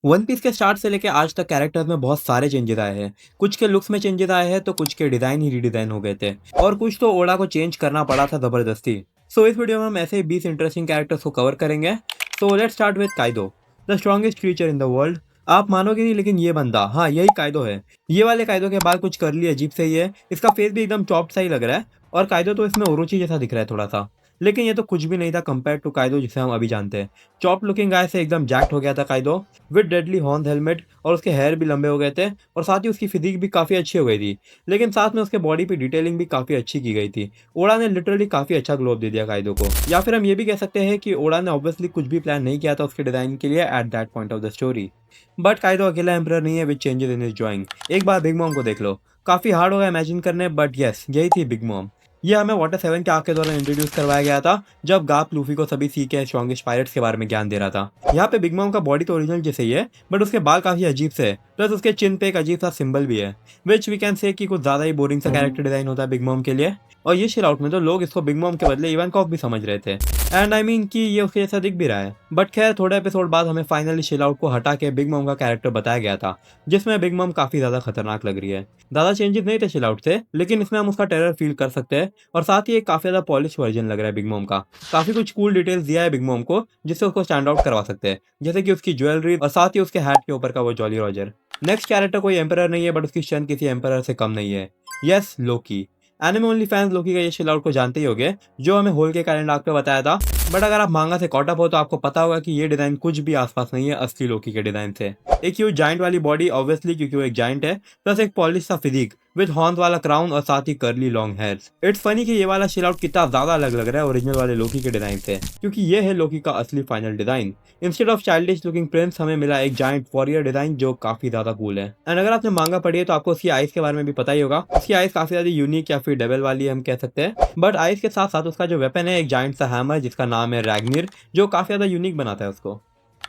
One Piece के start से लेके आज तक कैरेक्टर्स में बहुत सारे चेंजेस आए हैं। कुछ के लुक्स में चेंजेस आए हैं तो कुछ के डिजाइन ही रीडिजाइन हो गए थे और कुछ तो ओडा को चेंज करना पड़ा था जबरदस्ती। सो इस वीडियो में हम ऐसे ही 20 इंटरेस्टिंग कैरेक्टर्स को कवर करेंगे। So let's start with Kaido, the strongest creature in the world. आप मानोगे नहीं लेकिन ये बंदा, हाँ यही काइदो है। ये वाले काइदो के बाल कुछ करली अजीब से ही है, इसका फेस भी एकदम चॉप्ड सा ही लग रहा है और काइदो तो इसमें ओरोची जैसा दिख रहा है थोड़ा सा। लेकिन ये तो कुछ भी नहीं था कंपेयर टू काइदो जिसे हम अभी जानते हैं। चॉप लुकिंग गाय से एकदम जैक्ट हो गया था काइदो विद डेडली हॉर्न हेलमेट, और उसके हेयर भी लंबे हो गए थे और साथ ही उसकी फिजिक भी काफ़ी अच्छी हो गई थी। लेकिन साथ में उसके बॉडी पे डिटेलिंग भी काफ़ी अच्छी की गई थी। ओडा ने लिटरली काफ़ी अच्छा ग्लो अप दे दिया काइदो को, या फिर हम ये भी कह सकते हैं कि ओडा ने ऑब्वियसली कुछ भी प्लान नहीं किया था उसके डिज़ाइन के लिए at that point of the story. But Kaido अकेला एम्परर नहीं है with changes in his drawing. एक बार बिग मॉम को देख लो, काफ़ी हार्ड होगा इमेजिन करने, बट यस यही थी बिग मॉम। ये हमें वाटर 7 के आर्क के दौरान इंट्रोड्यूस करवाया गया था जब गाप लूफी को सभी सी के स्ट्रॉन्गेस्ट पायरेट्स के बारे में ज्ञान दे रहा था। यहाँ पे बिग मॉम का बॉडी तो ओरिजिनल जैसे ही है बट उसके बाल काफी अजीब से है, प्लस उसके चिन पे एक अजीब सा सिंबल भी है विच वी कैन से कि कुछ ज्यादा ही बोरिंग सा कैरेक्टर डिजाइन होता है बिग मॉम के लिए। और ये शिल आउट में तो लोग इसको बिग मॉम के बदले इवांकोव भी समझ रहे थे, एंड आई मीन कि ये उसके जैसा दिख भी रहा है। बट खैर थोड़े एपिसोड बाद हमें फाइनली शिल आउट को हटा के बिग मॉम का कैरेक्टर बताया गया था जिसमें बिग मॉम काफी ज्यादा खतरनाक लग रही है। ज्यादा चेंजेस नहीं थे शिल आउट से, लेकिन इसमें हम उसका टेरर फील कर सकते हैं और साथ ही एक काफी ज्यादा पॉलिश वर्जन लग रहा है बिग मॉम का। काफी कुछ कूल डिटेल्स दिया है बिग मॉम को जिससे उसको स्टैंड आउट करवा सकते हैं, जैसे कि उसकी ज्वेलरी और साथ ही उसके हैट के ऊपर का वो जॉली रॉजर। नेक्स्ट कैरेक्टर कोई एम्परर नहीं है बट उसकी स्ट्रेंथ किसी एम्परर से कम नहीं है। यस, लोकी। एनिमे ओनली फैंस लोकी का ये शिल आउट को जानते ही होंगे जो हमें होल के कैलेंडर आर्क पे बताया था। बट अगर आप मांगा से कॉट अप हो तो आपको पता होगा कि ये डिजाइन कुछ भी आसपास नहीं है असली लोकी के डिजाइन से। एक ह्यूज जाइंट वाली बॉडी ऑब्वियसली क्योंकि वो एक जाइंट है, प्लस एक पॉलिश सा फिजिक विद हॉर्न्स वाला क्राउन और साथ ही curly long hairs. It's funny कि ये वाला शिल आउट कितना ज्यादा अलग लग रहा है ओरिजिनल वाले लोकी के डिजाइन से, क्योंकि ये है लोकी का असली final design. Instead of childish looking Prince हमें मिला एक जाइंट वॉरियर डिजाइन जो काफी ज्यादा कूल है। एंड अगर आपने मांगा पढ़ी है तो आपको उसकी आइस के बारे में भी पता ही होगा। उसकी आइस काफी ज्यादा यूनिक या फिर डबल वाली हम कह सकते हैं, बट आइस के साथ साथ उसका जो वेपन है एक जाइंट सा हैमर जिसका नाम है रैग्निर, जो काफी ज्यादा यूनिक बनाता है उसको।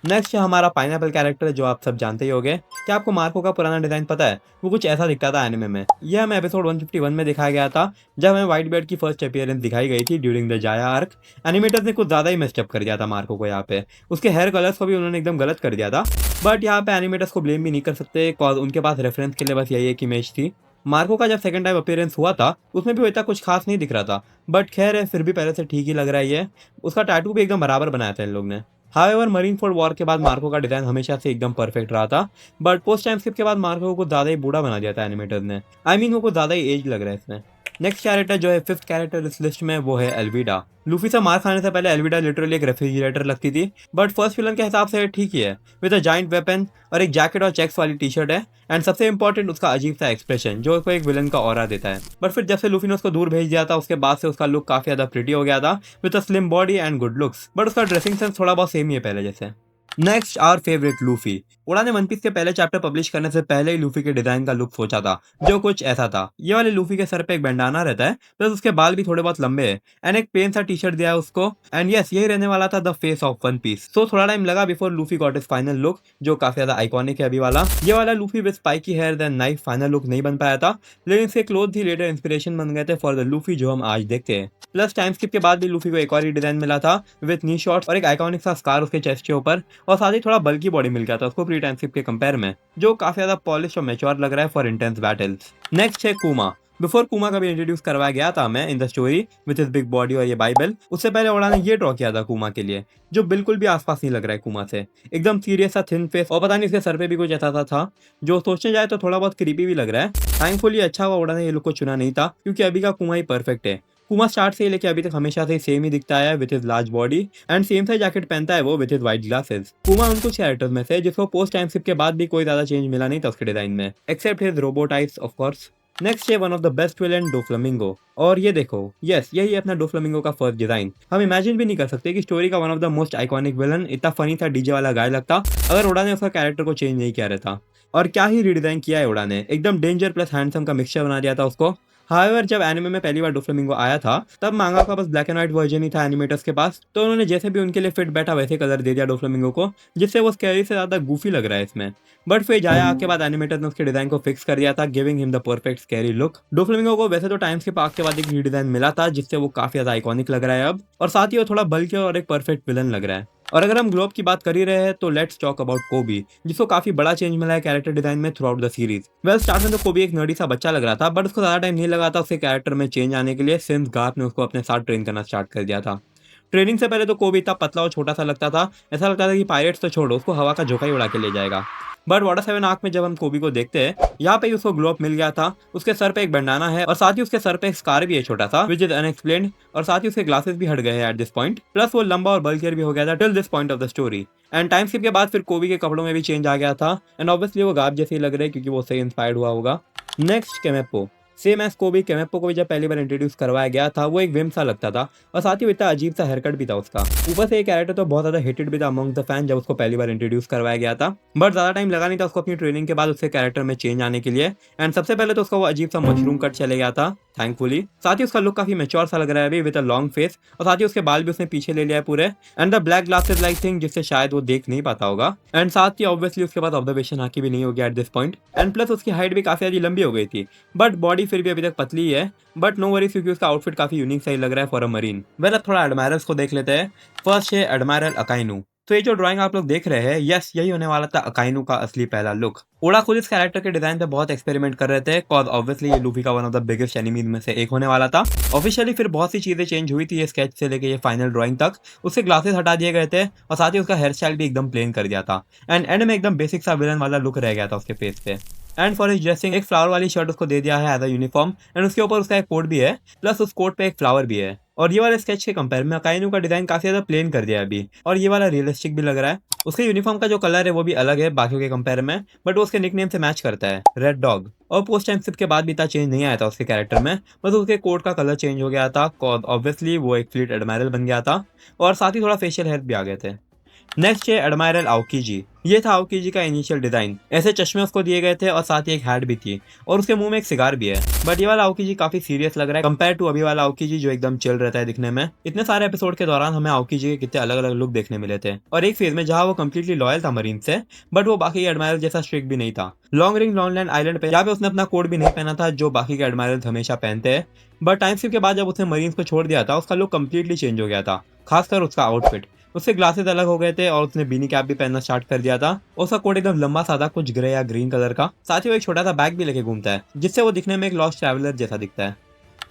नेक्स्ट है हमारा पाइनएप्पल कैरेक्टर जो आप सब जानते ही होंगे। क्या आपको मार्को का पुराना डिजाइन पता है? वो कुछ ऐसा दिखता था एनिमे में। यह हमें एपिसोड 151 में दिखाया गया था जब हमें व्हाइट बेल्ट की फर्स्ट अपीयरेंस दिखाई गई थी ड्यूरिंग द जाया आर्क। एनिमेटर्स ने कुछ ज्यादा ही मेस्टअप कर दिया था मार्को को यहाँ पे, उसके हेयर कलर्स को भी उन्होंने एकदम गलत कर दिया था। बट यहाँ पे एनिमेटर्स को ब्लेम भी नहीं कर सकते कॉज उनके पास रेफरेंस के लिए बस यही एक इमेज थी। मार्को का जब सेकंड टाइम अपीयरेंस हुआ था उसमें भी इतना कुछ खास नहीं दिख रहा था, बट खैर है फिर भी पहले से ठीक ही लग रहा है ये। उसका टैटू भी एकदम बराबर बनाया था इन लोग ने। हाउएवर मरीन फोर्ड वॉर के बाद मार्को का डिजाइन हमेशा से एकदम परफेक्ट रहा था, बट पोस्ट टाइम स्किप के बाद मार्को को ज्यादा ही बूढ़ा बना दिया था एनिमेटर्स ने। आई मीन वो कुछ ज्यादा ही एज लग रहा है इसमें। नेक्स्ट कैरेक्टर जो है फिफ्थ कैरेक्टर इस लिस्ट में वो है एल्विडा। लूफी से मार खाने से पहले एल्विडा लिटरली एक रेफ्रिजरेटर लगती थी, बट फर्स्ट विलन के हिसाब से ठीक ही है विद अ जाइंट वेपन और एक जैकेट और चेक्स वाली टी शर्ट है। एंड सबसे इंपॉर्टेंट उसका अजीब सा एक्सप्रेशन जो उसको एक विलन का ऑरा देता है। बट फिर जब से लूफी ने उसको दूर भेज दिया था उसके बाद से उसका लुक काफी ज्यादा प्रिटी हो गया था with a slim body and good looks, but उसका ड्रेसिंग सेंस थोड़ा बहुत सेम ही है पहले जैसे। Next our favourite Luffy. Oda ने वन पीस के पहले चैप्टर पब्लिश करने से पहले ही लूफी के डिजाइन का लुक सोचा था जो कुछ ऐसा था। ये वाले लूफी के सर पे एक बैंडाना रहता है, प्लस उसके बाल भी थोड़े बहुत लंबे हैं एंड एक प्लेन सा टी शर्ट दिया है उसको। एंड यस यही रहने वाला था the face of One Piece. So थोड़ा टाइम लगा before Luffy got his final look जो काफी ज्यादा आइकॉनिक है अभी वाला। ये वाला Luffy with spiky hair then नाइफ फाइनल लुक नहीं बन पाया था, लेकिन इसके क्लोथ ही लेटर इंस्पिरेशन बन गए थे फॉर द लूफी जो हम आज देखते हैं। प्लस टाइम स्किप के बाद भी लूफी को एक और ही डिजाइन मिला था विद नी शॉर्ट्स और एक आइकॉनिक सा स्कार उसके चेस्ट के ऊपर, और साथ ही थोड़ा बल्कि बॉडी मिल गया था उसको प्री टाइम स्किप के कंपेयर में, जो काफी ज्यादा पॉलिश और मैच्योर लग रहा है फॉर इंटेंस बैटल्स। नेक्स्ट है कुमा। बिफोर कुमा का भी इंट्रोड्यूस करवाया गया था मैं in the story with his big body और ये बाइबल, उससे पहले ओडा ने ये ड्रॉ किया था कुमा के लिए जो बिल्कुल भी आसपास नहीं लग रहा है कुमा से। एकदम सीरियस सा थिन फेस और पता नहीं इसके सर पे भी कुछ ऐसा था जो सोचने जाए तो थोड़ा बहुत क्रीपी भी लग रहा है। थैंकफुली अच्छा हुआ ओडा ने ये लुक को चुना नहीं था क्योंकि अभी का कुमा ही परफेक्ट है। कुमा स्टार्ट से लेके अभी तक हमेशा से सेम ही दिखता है with his large body and same सा जैकेट पहनता है वो विद हिज व्हाइट ग्लासेस। कुमा उन कुछ कैरेक्टर्स में से जिसको पोस्ट टाइम स्किप के बाद भी कोई ज्यादा चेंज मिला नहीं था उसके डिजाइन में except his robot eyes of course. Next है one of the best villain Doflamingo, और ये देखो यस यही है अपना डोफ्लामिंगो का फर्स्ट डिजाइन। हम इमेजिन भी नहीं कर सकते कि स्टोरी का one of the most iconic villain इतना फनी सा डीजे वाला गाय लगता अगर ओडा ने उसका कैरेक्टर को चेंज नहीं किया रहता। और क्या ही रिडिजाइन किया है ओडा ने, एकदम डेंजर प्लस हैंडसम का मिक्सचर बना दिया था उसको। हाउएवर जब एनिमे में पहली बार डोफ्लामिंगो आया था तब मांगा का बस ब्लैक एंड व्हाइट वर्जन ही था एनिमेटर्स के पास, तो उन्होंने जैसे भी उनके लिए फिट बैठा वैसे कलर दे दिया डोफ्लामिंगो को जिससे वो स्कैरी से ज्यादा गूफी लग रहा है इसमें। बट फिर जाया आग के बाद एनिमेटर ने उसके डिजाइन को फिक्स कर दिया था giving him the perfect scary look. Doflamingo को वैसे तो टाइम्स के पार्क के बाद एक रीडिजाइन मिला था जिससे वो काफी ज्यादा आइकॉनिक लग रहा है अब, और साथ ही वो थोड़ा बल्कि और एक परफेक्ट विलन लग रहा है। और अगर हम ग्लोब की बात कर ही रहे हैं तो लेट्स टॉक अबाउट कोबी, जिसको काफी बड़ा चेंज मिला है कैरेक्टर डिजाइन में through out the series. Well start में तो कोबी एक नर्डी सा बच्चा लग रहा था, बट उसको ज्यादा टाइम नहीं लगा था उसके कैरेक्टर में चेंज आने के लिए, सिंस गार्थ ने उसको अपने साथ ट्रेन करना स्टार्ट कर दिया था। ट्रेनिंग से पहले तो कोबी इतना पतला और छोटा सा लगता था, ऐसा लगता था कि पायरेट्स तो छोड़ो, उसको हवा का झोंका ही उड़ा के ले जाएगा। बट वाटर 7 आर्क में जब हम कोबी को देखते हैं, यहाँ पे ही उसको ग्लो अप मिल गया था। उसके सर पे एक बैंडाना है और साथ ही उसके सर पे एक स्कार भी है छोटा सा, विच इज अनएक्सप्लेन्ड। और साथ ही उसके ग्लासेस भी हट गए हैं एट दिस पॉइंट, प्लस वो लंबा और बल्कियर भी हो गया था till this point of the story. And time skip के बाद फिर कोबी के कपड़ों में भी चेंज आ गया था, एंड ऑब्वियसली वो गार्ब जैसे ही लग रहे हैं क्योंकि वो उससे इंस्पायर्ड हुआ होगा। नेक्स्ट केमेप्पो, सेम एज कोबी, केमेप्पो को भी जब पहली बार इंट्रोड्यूस करवाया गया था वो एक विम सा लगता था, और साथ ही इतना अजीब सा हेयरकट भी था उसका। ऊपर से ये कैरेक्टर तो बहुत ज्यादा हिटेड भी था अमंग द फैन जब उसको पहली बार इंट्रोड्यूस करवाया गया था। बट ज्यादा टाइम लगा नहीं था उसको अपनी ट्रेनिंग के बाद उसके कैरेक्टर में चेंज आने के लिए। एंड सबसे पहले तो उसका वो अजीब सा मशरूम कट चले गया था थैंकफुली। साथ ही उसका लुक काफी मेच्योर सा लग रहा है अभी विद अ लॉन्ग फेस, और साथ ही उसके बाल भी उसने पीछे ले लिया है पूरे, and the black glasses like thing जिससे शायद वो देख नहीं पाता होगा। एंड साथ ही ऑब्वियसली उसके पास ऑब्जर्वेशन आकी भी नहीं होगी at this point. And plus उसकी हाइट भी काफी ज्यादा लंबी हो गई थी, बट बॉडी फिर भी अभी तक पतली है। बट नो वरीज क्योंकि उसका आउटफिट काफी यूनिक सही लग रहा है फॉर अ मरीन। वेल अब थोड़ा एडमायरर्स को देख लेते हैं। फर्स्ट है एडमायरल अकाइनू। तो ये जो ड्राइंग आप लोग देख रहे हैं, यस यही होने वाला था अकाइनू का असली पहला लुक। ओडा खुद इस कैरेक्टर के डिजाइन पे बहुत एक्सपेरिमेंट कर रहे थे, कॉज ऑब्वियसली ये लूफी का one of the biggest enemies में से एक होने वाला था। ऑफिशियली फिर बहुत सी चीजें चेंज हुई थी ये स्केच से लेके ये फाइनल ड्राइंग तक। उसके ग्लासेस हटा दिए गए थे और साथ ही उसका हेयर स्टाइल भी एकदम प्लेन कर दिया था, एंड एंड में एकदम बेसिक सा विलन वाला लुक रह गया था उसके फेस पे। एंड फॉर हिज ड्रेसिंग एक फ्लावर वाली शर्ट उसको दे दिया है एज अ यूनिफॉर्म, एंड उसके ऊपर उसका एक कोट भी है, प्लस उस कोट पे एक फ्लावर भी है। और ये वाले स्केच के कंपेयर में अकाइनू का डिजाइन काफी ज्यादा प्लेन कर दिया है अभी, और ये वाला रियलिस्टिक भी लग रहा है। उसके यूनिफॉर्म का जो कलर है वो भी अलग है बाकियों के कंपेयर में, बट वो उसके निकनेम से मैच करता है, रेड डॉग। और पोस्ट टाइम स्किप के बाद भी इतना चेंज नहीं आया था उसके कैरेक्टर में, बस उसके कोट का कलर चेंज हो गया था, कॉज ऑब्वियसली वो एक फ्लीट एडमायरल बन गया था, और साथ ही थोड़ा फेशियल हेयर भी आ गए थे। नेक्स्ट है एडमायरल आउकीजी। ये था आउकीजी का इनिशियल डिजाइन, ऐसे चश्मे उसको दिए गए थे और साथ ही एक हैट भी थी, और उसके मुंह में एक सिगार भी है। बट ये वाला आउकीजी काफी सीरियस लग रहा है कंपेयर टू अभी वाला आउकीजी जो एकदम चिल रहता है दिखने में। इतने सारे एपिसोड के दौरान हमें आउकीजी के कितने अलग अलग लुक देखने मिले थे, और एक फेज में जहाँ वो कम्प्लीटली लॉयल था मरीन से, बट वो बाकी एडमायरल जैसा स्ट्रिक्ट भी नहीं था। लॉन्ग रिंग लॉन्गलैंड आइलैंड पे यहाँ पे उसने अपना कोट भी नहीं पहना था जो बाकी के एडमायरल हमेशा पहनते हैं। बट टाइम स्किप के बाद जब उसने मरीन्स को छोड़ दिया था उसका लुक कम्प्लीटली चेंज हो गया था, खासकर उसका आउटफिट। उससे ग्लासेस अलग हो गए थे और उसने बीनी कैप भी पहनना स्टार्ट कर दिया था। उसका कोट एकदम लंबा सा था, कुछ ग्रे या ग्रीन कलर का। साथ ही वो एक छोटा सा बैग भी लेके घूमता है जिससे वो दिखने में एक लॉस्ट ट्रैवलर जैसा दिखता है।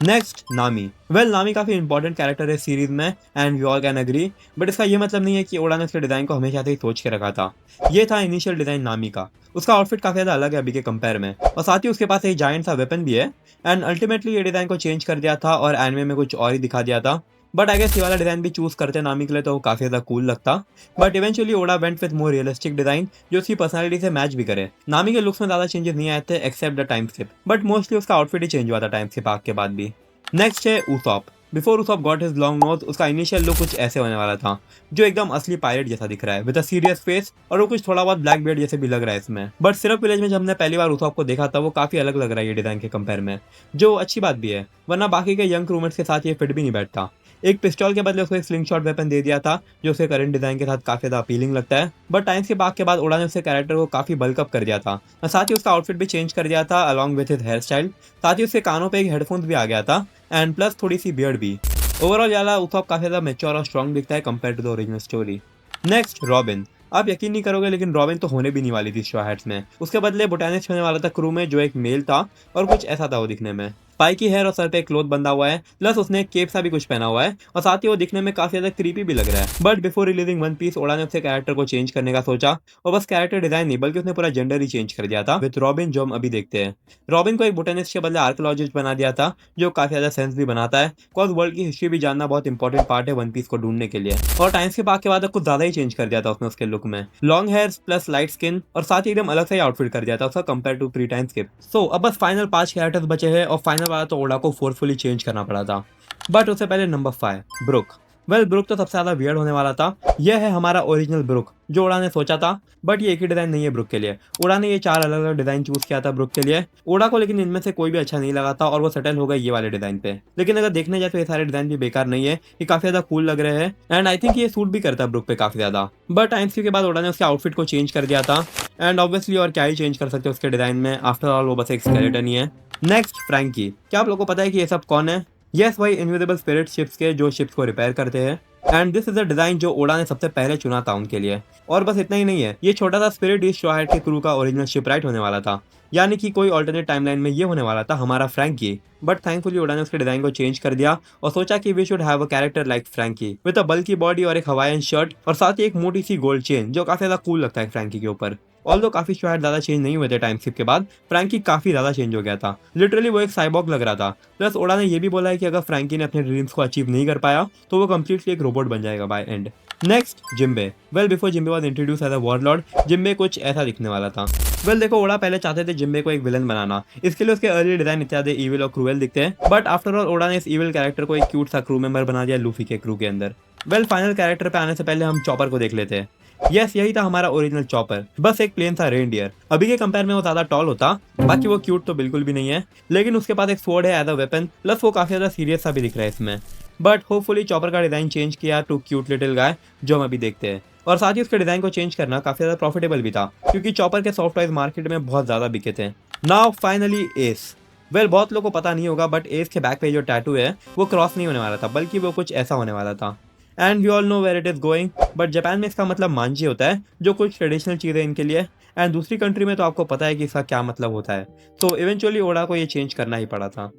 नेक्स्ट नामी। वेल नामी काफी इंपॉर्टेंट कैरेक्टर है सीरीज में, and we all can agree, but इसका ये मतलब नहीं है कि ओडा ने उसके डिजाइन को हमेशा से ही सोच के रखा था। ये था इनिशियल डिजाइन नामी का। उसका आउटफिट काफी ज्यादा अलग है अभी के कंपेयर में, और साथ ही उसके पास एक जायंट सा वेपन भी है। एंड अल्टीमेटली ये डिजाइन को चेंज कर दिया था और एनिमे में कुछ और ही दिखा दिया था। बट आई गेस ये वाला डिजाइन भी चूज करते नामी के लिए तो वो काफी ज्यादा कूल लगता। But eventually Oda went with more realistic design जो उसकी पर्सनालिटी से मैच भी करे। नामी के लुक्स में ज्यादा चेंजेस नहीं आए थे except the time skip, but mostly उसका आउटफिट ही चेंज हुआ था टाइम स्किप आग के बाद भी। नेक्स्ट है Usopp. Before Usopp got his long nose, उसका इनिशियल लुक कुछ ऐसे होने वाला था, जो एकदम असली पायरेट जैसा दिख रहा है विद अ सीरियस फेस, और वो कुछ थोड़ा बहुत ब्लैक बियर्ड जैसे भी लग रहा है इसमें। बट सिर्फ विलेज में जब हमने पहली बार उसॉप को देखा था वो काफी अलग लग रहा है ये डिजाइन के कंपेयर में, जो अच्छी बात भी है, वरना बाकी के यंग क्रूमेट्स के साथ ये फिट भी नहीं बैठता। एक पिस्टल के बदले उसको एक स्लिंग शॉट वेपन दे दिया था जो उसके करंट डिजाइन के साथ काफी ज्यादा अपीलिंग लगता है। बट टाइम्स के बाद ओडा ने उसके कैरेक्टर को काफी बल्कअप कर दिया था, और साथ ही उसका आउटफिट भी चेंज कर दिया था along with his hair style. साथ ही उसके कानों पे एक हेडफोन्स भी आ गया था, एंड प्लस थोड़ी सी बियर्ड भी। ओवरऑल याला उसॉप काफी ज्यादा मैच्योर और स्ट्रॉन्ग दिखता है compare to the original story. Next Robin. आप यकीन नहीं करोगे लेकिन रॉबिन तो होने भी नहीं वाली थी स्ट्रॉ हैट्स में। उसके बदले बोटानिस्ट होने वाला था क्रू में जो एक मेल था, और कुछ ऐसा था वो दिखने में। स्पाइकी हेयर और सर पे एक क्लोथ बंधा हुआ है, प्लस उसने एक केप सा भी कुछ पहना हुआ है, और साथ ही वो दिखने में काफी ज्यादा क्रीपी भी लग रहा है। But before releasing One Piece Oda ने उसके कैरेक्टर को चेंज करने का सोचा, और बस कैरेक्टर डिजाइन नहीं बल्कि उसने पूरा जेंडर ही चेंज कर दिया था विद रॉबिन जो हम अभी देखते हैं। रॉबिन को एक बोटेनिस्ट के बदले आर्कोलॉजिस्ट बना दिया था, जो काफी ज्यादा सेंस भी बनाता है, कॉज वर्ल्ड की हिस्ट्री भी जानना बहुत इंपॉर्टेंट पार्ट है वन पीस को ढूंढने के लिए। और टाइम्स के बाद कुछ ज्यादा ही चेंज कर दिया था उसने उसके लुक में, long here plus light skin, और साथ ही एकदम अलग से आउटफिट कर दिया था उसका compare to pre time skip. So अब बस फाइनल 5 कैरेक्टर्स बचे हैं, और फाइनल वाला तो ओडा को फोर्सफुली चेंज करना पड़ा था। बट उससे पहले नंबर 5 ब्रुक। वेल ब्रुक तो सबसे ज्यादा वियर्ड होने वाला था। यह है हमारा ओरिजिनल ब्रुक जो ओडा ने सोचा था, बट ये एक ही डिजाइन नहीं है ब्रुक के लिए। ओडा ने ये 4 अलग अलग डिजाइन चूज किया था ब्रुक के लिए। ओडा को लेकिन इनमें से कोई भी अच्छा नहीं लगा था, और वो सेटल हो गए ये वाले डिजाइन पे। लेकिन अगर देखने जाए तो ये सारे डिजाइन भी बेकार नहीं है, ये काफी ज्यादा कूल लग रहे हैं, एंड आई थिंक ये सूट भी करता है ब्रुक पे काफी ज्यादा। बट टाइम्स के बाद ओडा ने उसके आउटफिट को चेंज कर दिया था, एंड ऑब्वियसली और क्या ही चेंज कर सकते हैं उसके डिजाइन में, आफ्टर ऑल वो बस एक स्केलेटन ही है। Next Franky. क्या आप लोगों को पता है कि ये सब कौन है? यस, वही इनविजिबल स्पिरिट शिप्स के जो शिप्स को रिपेयर करते हैं। And this is a design जो ओडा ने सबसे पहले चुना था उनके लिए। और बस इतना ही नहीं है, ये छोटा सा स्पिरिट इस शॉ के क्रू का ओरिजिनल शिपराइट होने वाला था, यानी कि कोई ऑल्टरनेट टाइमलाइन में ये होने वाला था हमारा फ्रैंकी। बट थैंकफुली ओडा ने उसके डिजाइन को चेंज कर दिया और सोचा कि we should have a character like Franky with a bulky body और एक हवाईयन शर्ट और साथ ही एक मोटी सी गोल्ड चेन जो काफी ज्यादा कूल लगता है फ्रैंकी के ऊपर। ऑल्दो काफी शायद ज्यादा चेंज नहीं हुए थे टाइम स्किप के बाद, फ्रैंकी काफी ज्यादा चेंज हो गया था, लिटरली वो एक साइबॉर्ग लग रहा था। प्लस ओडा ने ये भी बोला है कि अगर फ्रैंकी ने अपने ड्रीम्स को अचीव नहीं कर पाया तो वो कंप्लीटली एक रोबोट बन जाएगा by end. Next Jinbe. Well before Jinbe was introduce as a warlord, Jinbe कुछ ऐसा दिखने वाला था। वेल देखो, ओडा पहले चाहते थे जिम्बे को एक विलन बनाना, इसके लिए उसके अर्ली डिजाइन इत्यादि इविल और क्रूएल दिखते हैं, बट आफ्टर ऑल ओडा ने इस इविल कैरेक्टर को एक क्यूट सा क्रू मेंबर बना दिया लूफी के क्रू के अंदर। वेल फाइनल कैरेक्टर पे आने से पहले हम चॉपर को देख लेते हैं। यस, यही था हमारा ओरिजिनल चॉपर, बस एक प्लेन सा रेनडियर। अभी के कंपेयर में वो ज्यादा टॉल होता, बाकी वो क्यूट तो बिल्कुल भी नहीं है, लेकिन उसके पास एक स्वॉर्ड है एज अ वेपन, प्लस वो काफी ज्यादा सीरियस सा भी दिख रहा है इसमें। बट होपफुली चॉपर का डिजाइन चेंज किया टू क्यूट लिटिल गाय जो हम अभी देखते हैं। और साथ ही उसके डिजाइन को चेंज करना काफी ज्यादा प्रॉफिटेबल भी था, क्योंकि चॉपर के सॉफ्ट टॉयज मार्केट में बहुत ज्यादा बिके थे। Now finally S. वेल बहुत लोगों को पता नहीं होगा, बट एस के बैक पे जो टैटू है वो क्रॉस नहीं होने वाला था, बल्कि वो कुछ ऐसा होने वाला था। And we all know where it is going, but Japan में इसका मतलब मांझी होता है, जो कुछ ट्रेडिशनल चीज़ है इनके लिए। एंड दूसरी कंट्री में तो आपको पता है कि इसका क्या मतलब होता है, तो इवेंचुअली ओडा को ये चेंज करना ही पड़ा था।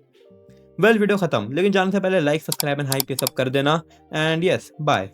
वेल वीडियो खत्म, लेकिन जाने से पहले लाइक सब्सक्राइब एंड हाइप ये सब कर देना। And yes, bye.